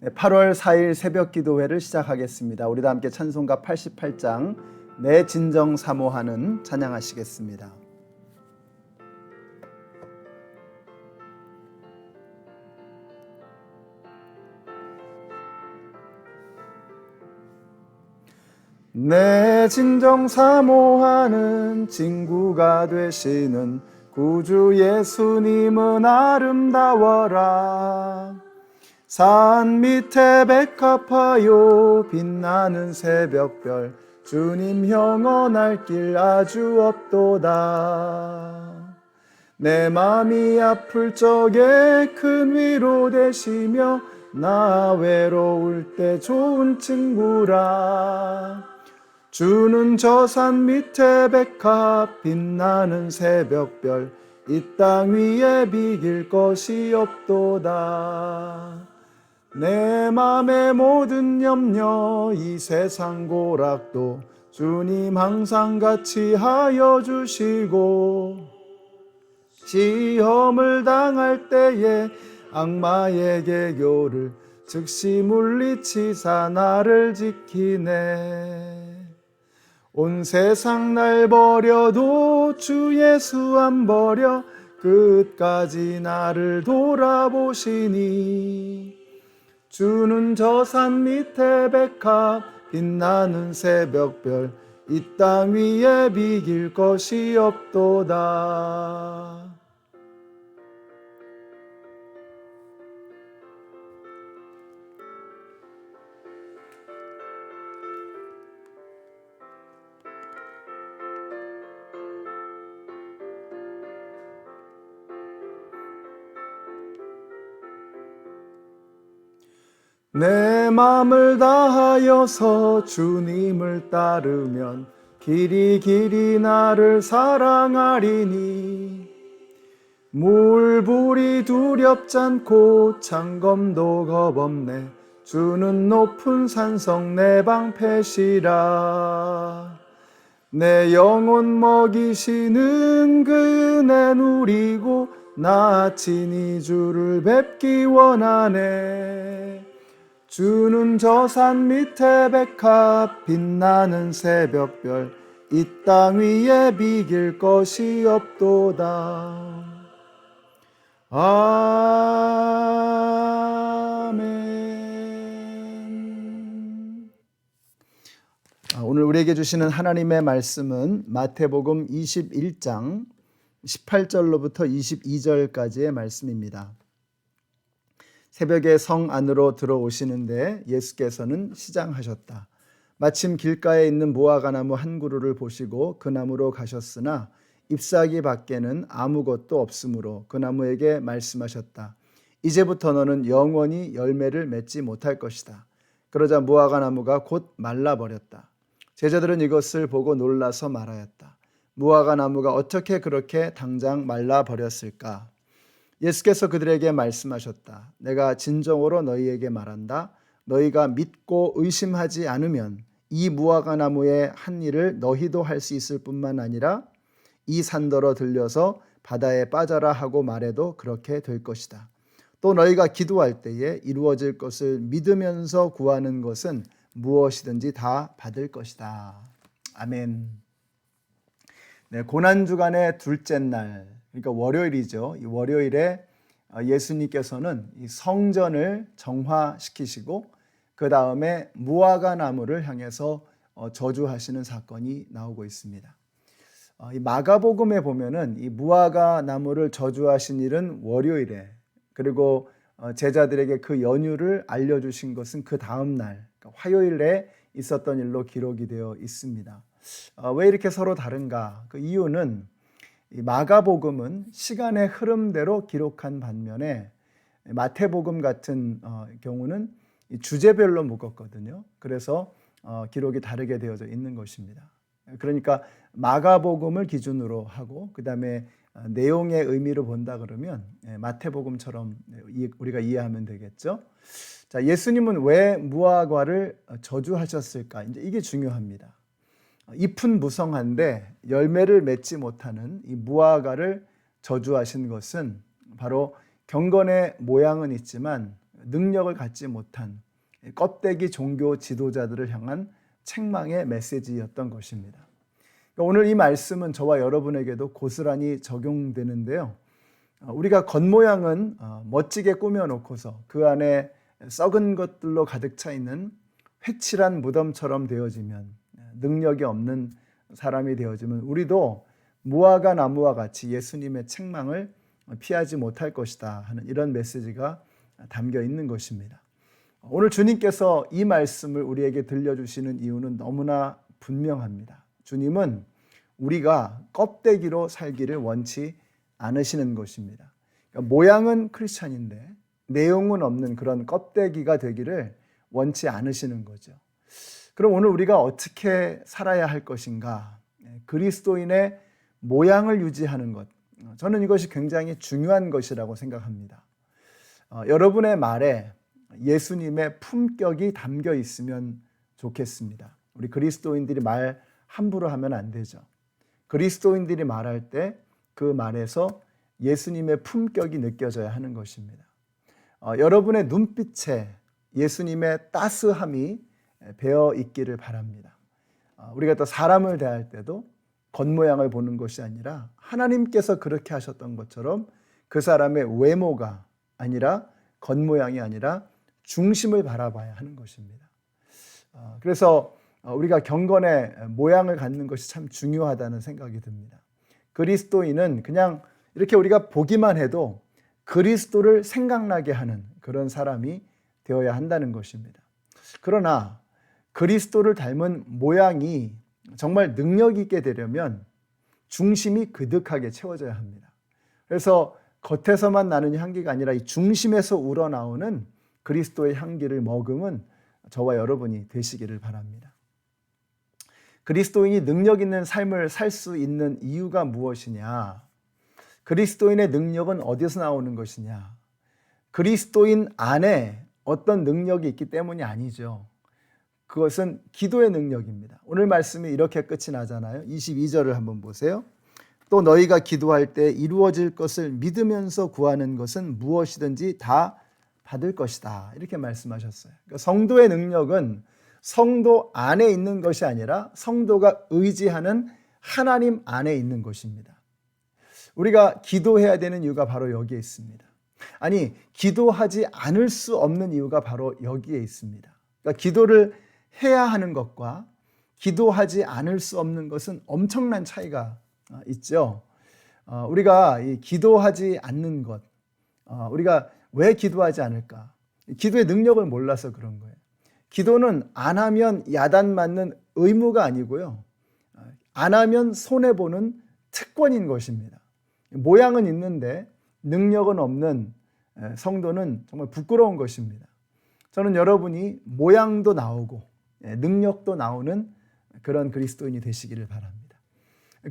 8월 4일 새벽 기도회를 시작하겠습니다. 우리 다 함께 찬송가 88장 내 진정 사모하는 찬양하시겠습니다. 내 진정 사모하는 친구가 되시는 구주 예수님은 아름다워라. 산 밑에 백합화요 빛나는 새벽별 주님 영원할 길 아주 없도다. 내 맘이 아플 적에 큰 위로 되시며 나 외로울 때 좋은 친구라. 주는 저 산 밑에 백합 빛나는 새벽별 이 땅 위에 비길 것이 없도다. 내 맘의 모든 염려 이 세상 고락도 주님 항상 같이 하여 주시고 시험을 당할 때에 악마의 계교를 즉시 물리치사 나를 지키네. 온 세상 날 버려도 주 예수 안 버려 끝까지 나를 돌아보시니. 주는 저 산 밑에 백합 빛나는 새벽별 이 땅 위에 비길 것이 없도다. 내 맘을 다하여서 주님을 따르면 길이 길이 나를 사랑하리니. 물불이 두렵잖고 창검도 겁없네. 주는 높은 산성 내 방패시라. 내 영혼 먹이시는 그 은혜 누리고 나 친히 주를 뵙기 원하네. 주는 저 산 밑에 백합 빛나는 새벽별 이 땅 위에 비길 것이 없도다. 아멘. 오늘 우리에게 주시는 하나님의 말씀은 마태복음 21장 18절로부터 22절까지의 말씀입니다. 새벽에 성 안으로 들어오시는데 예수께서는 시장하셨다. 마침 길가에 있는 무화과 나무 한 그루를 보시고 그 나무로 가셨으나 잎사귀 밖에는 아무것도 없으므로 그 나무에게 말씀하셨다. 이제부터 너는 영원히 열매를 맺지 못할 것이다. 그러자 무화과 나무가 곧 말라버렸다. 제자들은 이것을 보고 놀라서 말하였다. 무화과 나무가 어떻게 그렇게 당장 말라버렸을까? 예수께서 그들에게 말씀하셨다. 내가 진정으로 너희에게 말한다. 너희가 믿고 의심하지 않으면 이 무화과 나무의 한 일을 너희도 할 수 있을 뿐만 아니라 이 산더러 들려서 바다에 빠져라 하고 말해도 그렇게 될 것이다. 또 너희가 기도할 때에 이루어질 것을 믿으면서 구하는 것은 무엇이든지 다 받을 것이다. 아멘. 네, 고난주간의 둘째 날, 그러니까 월요일이죠. 이 월요일에 예수님께서는 이 성전을 정화시키시고 그 다음에 무화과 나무를 향해서 저주하시는 사건이 나오고 있습니다. 이 마가복음에 보면은 이 무화과 나무를 저주하신 일은 월요일에, 그리고 제자들에게 그 연유를 알려주신 것은 그 다음 날, 그러니까 화요일에 있었던 일로 기록이 되어 있습니다. 왜 이렇게 서로 다른가? 그 이유는 이 마가복음은 시간의 흐름대로 기록한 반면에 마태복음 같은 경우는 주제별로 묶었거든요. 그래서 기록이 다르게 되어져 있는 것입니다. 그러니까 마가복음을 기준으로 하고 그 다음에 내용의 의미로 본다 그러면 마태복음처럼 우리가 이해하면 되겠죠. 자, 예수님은 왜 무화과를 저주하셨을까? 이제 이게 중요합니다. 잎은 무성한데 열매를 맺지 못하는 이 무화과를 저주하신 것은 바로 경건의 모양은 있지만 능력을 갖지 못한 껍데기 종교 지도자들을 향한 책망의 메시지였던 것입니다. 오늘 이 말씀은 저와 여러분에게도 고스란히 적용되는데요. 우리가 겉모양은 멋지게 꾸며놓고서 그 안에 썩은 것들로 가득 차 있는 회칠한 무덤처럼 되어지면, 능력이 없는 사람이 되어지면 우리도 무화과 나무와 같이 예수님의 책망을 피하지 못할 것이다 하는 이런 메시지가 담겨 있는 것입니다. 오늘 주님께서 이 말씀을 우리에게 들려주시는 이유는 너무나 분명합니다. 주님은 우리가 껍데기로 살기를 원치 않으시는 것입니다. 그러니까 모양은 크리스찬인데 내용은 없는 그런 껍데기가 되기를 원치 않으시는 거죠. 그럼 오늘 우리가 어떻게 살아야 할 것인가? 그리스도인의 모양을 유지하는 것, 저는 이것이 굉장히 중요한 것이라고 생각합니다. 여러분의 말에 예수님의 품격이 담겨 있으면 좋겠습니다. 우리 그리스도인들이 말 함부로 하면 안 되죠. 그리스도인들이 말할 때 그 말에서 예수님의 품격이 느껴져야 하는 것입니다. 여러분의 눈빛에 예수님의 따스함이 배어 있기를 바랍니다. 우리가 또 사람을 대할 때도 겉모양을 보는 것이 아니라 하나님께서 그렇게 하셨던 것처럼 그 사람의 외모가 아니라 겉모양이 아니라 중심을 바라봐야 하는 것입니다. 그래서 우리가 경건의 모양을 갖는 것이 참 중요하다는 생각이 듭니다. 그리스도인은 그냥 이렇게 우리가 보기만 해도 그리스도를 생각나게 하는 그런 사람이 되어야 한다는 것입니다. 그러나 그리스도를 닮은 모양이 정말 능력 있게 되려면 중심이 그득하게 채워져야 합니다. 그래서 겉에서만 나는 향기가 아니라 이 중심에서 우러나오는 그리스도의 향기를 머금은 저와 여러분이 되시기를 바랍니다. 그리스도인이 능력 있는 삶을 살 수 있는 이유가 무엇이냐? 그리스도인의 능력은 어디서 나오는 것이냐? 그리스도인 안에 어떤 능력이 있기 때문이 아니죠. 그것은 기도의 능력입니다. 오늘 말씀이 이렇게 끝이 나잖아요. 22절을 한번 보세요. 또 너희가 기도할 때 이루어질 것을 믿으면서 구하는 것은 무엇이든지 다 받을 것이다. 이렇게 말씀하셨어요. 그러니까 성도의 능력은 성도 안에 있는 것이 아니라 성도가 의지하는 하나님 안에 있는 것입니다. 우리가 기도해야 되는 이유가 바로 여기에 있습니다. 아니, 기도하지 않을 수 없는 이유가 바로 여기에 있습니다. 그러니까 기도를 해야 하는 것과 기도하지 않을 수 없는 것은 엄청난 차이가 있죠. 우리가 이 기도하지 않는 것, 우리가 왜 기도하지 않을까? 기도의 능력을 몰라서 그런 거예요. 기도는 안 하면 야단 맞는 의무가 아니고요. 안 하면 손해보는 특권인 것입니다. 모양은 있는데 능력은 없는 성도는 정말 부끄러운 것입니다. 저는 여러분이 모양도 나오고 능력도 나오는 그런 그리스도인이 되시기를 바랍니다.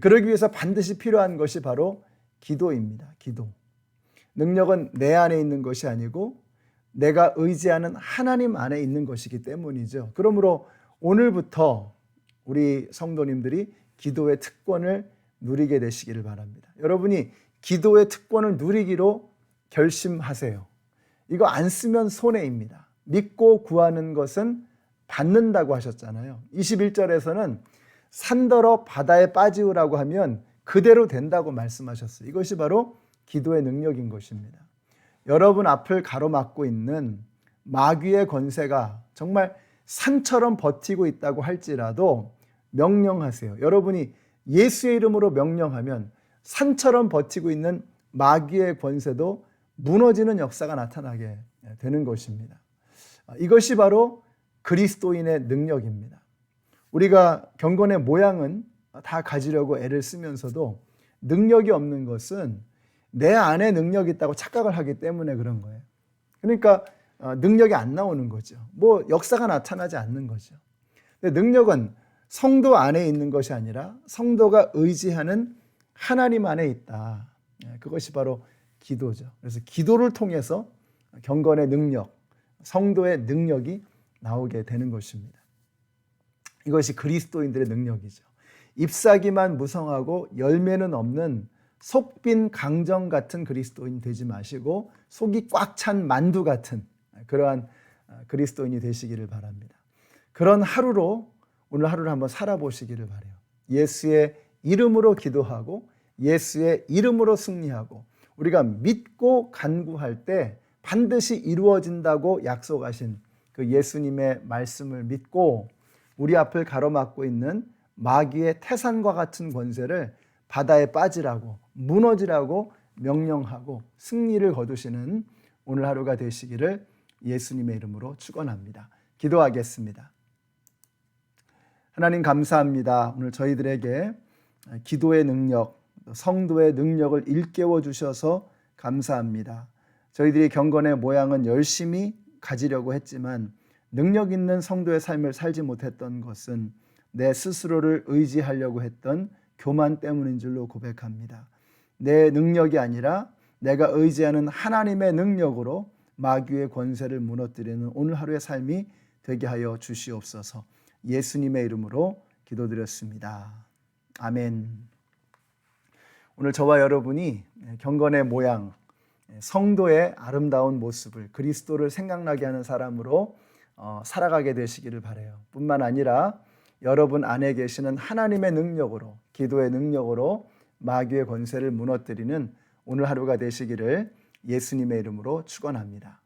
그러기 위해서 반드시 필요한 것이 바로 기도입니다. 기도. 능력은 내 안에 있는 것이 아니고 내가 의지하는 하나님 안에 있는 것이기 때문이죠. 그러므로 오늘부터 우리 성도님들이 기도의 특권을 누리게 되시기를 바랍니다. 여러분이 기도의 특권을 누리기로 결심하세요. 이거 안 쓰면 손해입니다. 믿고 구하는 것은 받는다고 하셨잖아요. 21절에서는 산더러 바다에 빠지우라고 하면 그대로 된다고 말씀하셨어요. 이것이 바로 기도의 능력인 것입니다. 여러분 앞을 가로막고 있는 마귀의 권세가 정말 산처럼 버티고 있다고 할지라도 명령하세요. 여러분이 예수의 이름으로 명령하면 산처럼 버티고 있는 마귀의 권세도 무너지는 역사가 나타나게 되는 것입니다. 이것이 바로 그리스도인의 능력입니다. 우리가 경건의 모양은 다 가지려고 애를 쓰면서도 능력이 없는 것은 내 안에 능력이 있다고 착각을 하기 때문에 그런 거예요. 그러니까 능력이 안 나오는 거죠. 뭐 역사가 나타나지 않는 거죠. 근데 능력은 성도 안에 있는 것이 아니라 성도가 의지하는 하나님 안에 있다. 그것이 바로 기도죠. 그래서 기도를 통해서 경건의 능력, 성도의 능력이 나오게 되는 것입니다. 이것이 그리스도인들의 능력이죠. 잎사귀만 무성하고 열매는 없는 속빈 강정 같은 그리스도인 되지 마시고 속이 꽉 찬 만두 같은 그러한 그리스도인이 되시기를 바랍니다. 그런 하루로 오늘 하루를 한번 살아보시기를 바라요. 예수의 이름으로 기도하고 예수의 이름으로 승리하고 우리가 믿고 간구할 때 반드시 이루어진다고 약속하신 그 예수님의 말씀을 믿고 우리 앞을 가로막고 있는 마귀의 태산과 같은 권세를 바다에 빠지라고 무너지라고 명령하고 승리를 거두시는 오늘 하루가 되시기를 예수님의 이름으로 축원합니다. 기도하겠습니다. 하나님 감사합니다. 오늘 저희들에게 기도의 능력, 성도의 능력을 일깨워 주셔서 감사합니다. 저희들이 경건의 모양은 열심히 가지려고 했지만 능력 있는 성도의 삶을 살지 못했던 것은 내 스스로를 의지하려고 했던 교만 때문인 줄로 고백합니다. 내 능력이 아니라 내가 의지하는 하나님의 능력으로 마귀의 권세를 무너뜨리는 오늘 하루의 삶이 되게 하여 주시옵소서. 예수님의 이름으로 기도드렸습니다. 아멘. 오늘 저와 여러분이 경건의 모양, 성도의 아름다운 모습을 그리스도를 생각나게 하는 사람으로 살아가게 되시기를 바라요. 뿐만 아니라 여러분 안에 계시는 하나님의 능력으로, 기도의 능력으로 마귀의 권세를 무너뜨리는 오늘 하루가 되시기를 예수님의 이름으로 축원합니다.